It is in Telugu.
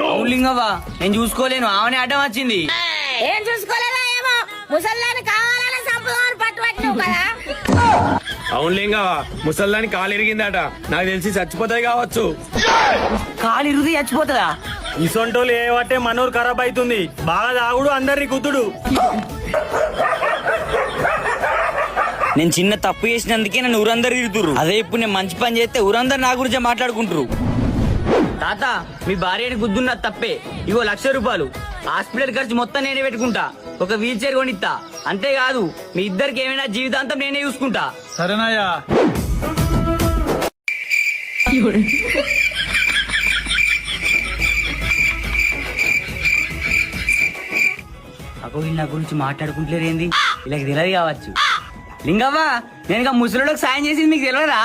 అవును లింగవ్వ, నేను చూసుకోలేను, ఆమెనే అడ్డం వచ్చింది. ఏం చూసుకోలేదా ఏమో, ముసల్లాన్ని కావాలని సంపదాన్ని పట్టుబట్టినావు కదా. అవును లింగవ్వ, ముసల్దాని కాలు ఇరిగిందట, నాకు తెలిసి చచ్చిపోతాయి కావచ్చు. కాలు ఇరుది చచ్చిపోతుందా? ఇసొంటోళ్ళు ఏ పట్టే మనూరు ఖరాబ్ అవుతుంది. బాగా తాగుడు, అందరినీ కుతుడు. నేను చిన్న తప్పు చేసినందుకే నన్ను ఊరందరూ తిరుగుతురు. అదే ఇప్పుడు నేను మంచి పని చేస్తే ఊరందరూ నా గురించే మాట్లాడుకుంటారు. తాత, మీ భార్యని గుద్దున్న తప్పే. ఇగో 1,00,000 రూపాయలు. హాస్పిటల్ ఖర్చు మొత్తం నేనే పెట్టుకుంటా. ఒక వీల్ చైర్ కొనిస్తా. అంతేకాదు, మీ ఇద్దరికి ఏమైనా జీవితాంతం నేనే చూసుకుంటా. సరేనాయా? అగో వీళ్ళు నా గురించి మాట్లాడుకుంటలేరు ఏంది? వీళ్ళకి తెలియదు కావచ్చు. లింగవ్వ, నేను ముసలిలోకి సాయం చేసింది మీకు తెలియదా?